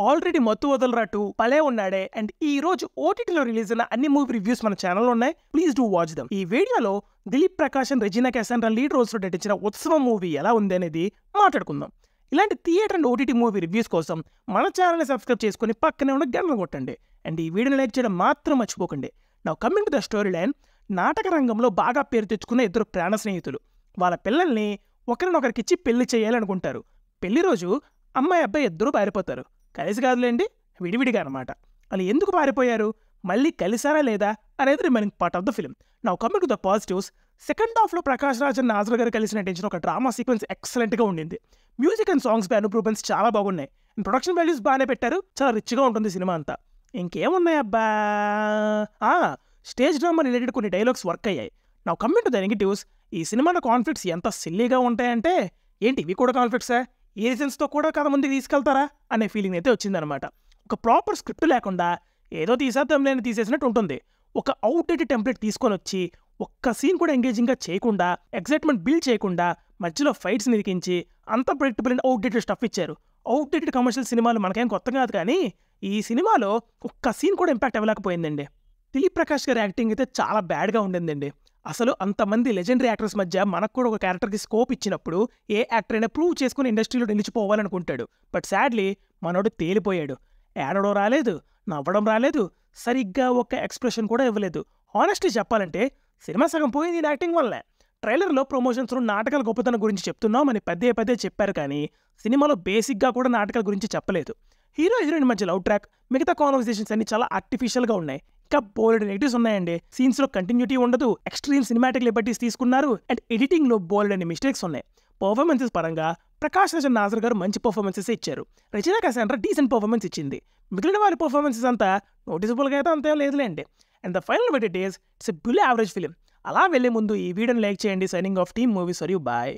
Already మత్తు వదలరా 2, భలే ఉన్నాడే అండ్ ఈ రోజు ఓటీటీలో రిలీజ్ అయిన అన్ని మూవీ రివ్యూస్ మన ఛానల్లో ఉన్నాయి. Please do watch them. ఈ వీడియోలో Dileep Prakash and Regina Cassandra lead roles లో నటించిన ఉత్సవం మూవీ ఎలా ఉంది అనేది మాట్లాడుకుందాం. ఇలాంటి theatre and OTT movie reviews కోసం మన ఛానల్ని సబ్స్క్రైబ్ చేసుకుని పక్కనే ఉన్న గంటలు కొట్టండి అండ్ ఈ వీడియోని లైక్ చేయడం మాత్రం మర్చిపోకండి. Now coming to the story line. నాటక రంగంలో బాగా పేరు తెచ్చుకున్న ఇద్దరు ప్రాణ స్నేహితులు వాళ్ళ పిల్లల్ని ఒకరినొకరికిచ్చి పెళ్లి చేయాలనుకుంటారు. పెళ్లి రోజు అమ్మాయి అబ్బాయి ఇద్దరూ పారిపోతారు. కలిసి కాదులేండి, విడివిడిగా అనమాట. వాళ్ళు ఎందుకు పారిపోయారు, మళ్ళీ కలిసారా లేదా అనేది remaining part of the film. Now coming to the positives. Second హాఫ్లో ప్రకాష్ రాజ్ అండ్ నాజర్ గారు కలిసి నటించిన ఒక డ్రామా సీక్వెన్స్ ఎక్సలెంట్గా ఉండింది. Music and songs by Anoop Rubens చాలా బాగున్నాయి. ప్రొడక్షన్ వాల్యూస్ బాగానే పెట్టారు. చాలా రిచ్గా ఉంటుంది సినిమా అంతా. ఇంకేమున్నాయి అబ్బా, స్టేజ్ డ్రామా రిలేటెడ్ కొన్ని డైలాగ్స్ వర్క్ అయ్యాయి. Now coming to the negatives. ఈ సినిమాలో కాన్ఫ్లిక్ట్స్ ఎంత సిల్లీగా ఉంటాయంటే ఏంటి ఇవి కూడా కాన్ఫ్లిక్ట్సా, ఏ రీజన్స్తో కూడా కథ ముందుకు తీసుకెళ్తారా అనే ఫీలింగ్ అయితే వచ్చిందనమాట. ఒక ప్రాపర్ స్క్రిప్ట్ లేకుండా ఏదో తీసేద్దాంలేని తీసేసినట్టు ఉంటుంది. ఒక అవుట్డేటెడ్ టెంప్లెట్ తీసుకొని వచ్చి ఒక్క సీన్ కూడా ఎంగేజింగ్గా చేయకుండా, ఎక్సైట్మెంట్ బిల్డ్ చేయకుండా, మధ్యలో ఫైట్స్ నిరికించి అంత ప్రెడిక్టబుల్ అండ్ అవుట్డేటెడ్ స్టఫ్ ఇచ్చారు. అవుట్డేటెడ్ కమర్షియల్ సినిమాలు మనకేం కొత్త కాదు, కానీ ఈ సినిమాలో ఒక్క సీన్ కూడా ఇంపాక్ట్ అవ్వలేకపోయిందండి. దిలీప్ ప్రకాష్ గారి యాక్టింగ్ అయితే చాలా బ్యాడ్గా ఉండిందండి. అసలు అంతమంది లెజెండరీ యాక్టర్స్ మధ్య మనకు కూడా ఒక క్యారెక్టర్కి స్కోప్ ఇచ్చినప్పుడు ఏ యాక్టర్ అయినా ప్రూవ్ చేసుకుని ఇండస్ట్రీలో నిలిచిపోవాలనుకుంటాడు. బట్ సాడ్లీ మనోడు తేలిపోయాడు. ఏడవడం రాలేదు, నవ్వడం రాలేదు, సరిగ్గా ఒక ఎక్స్ప్రెషన్ కూడా ఇవ్వలేదు. హానెస్ట్లీ చెప్పాలంటే సినిమా సగం పోయింది ఈ యాక్టింగ్ వల్లే. ట్రైలర్లో ప్రమోషన్స్ నాటకాల గొప్పతనం గురించి చెప్తున్నామని పదే చెప్పారు, కానీ సినిమాలో బేసిక్గా కూడా నాటకాల గురించి చెప్పలేదు. హీరో హీరోయిన్ మధ్య లవ్ ట్రాక్, మిగతా కాన్వర్సేషన్స్ అన్ని చాలా ఆర్టిఫిషియల్గా ఉన్నాయి. ఇంకా బోల్డ్ నెగిటివ్స్ ఉన్నాయండి. సీన్స్లో కంటిన్యూటీ ఉండదు, ఎక్స్ట్రీమ్ సినిమాటిక్ లిబర్టీస్ తీసుకున్నారు అండ్ ఎడిటింగ్లో బోల్డ్ అనే మిస్టేక్స్ ఉన్నాయి. పర్ఫార్మెన్సెస్ పరంగా ప్రకాష్ రాజ్ అండ్ నాజర్ గారు మంచి పర్ఫార్మెన్సెస్ ఇచ్చారు. రెజీనా క్యాసాండ్రా డీసెంట్ పర్ఫార్మెన్స్ ఇచ్చింది. మిగిలిన వారి పర్ఫార్మెన్సెస్ అంతా నోటిసబుల్గా అయితే అంతేం లేదులేండి. అండ్ ద ఫైనల్ వెట్ ఇట్ is it's a below average film. అలా వెళ్లే ముందు ఈ వీడియోని లైక్ చేయండి. Signing off team movies for you. Bye.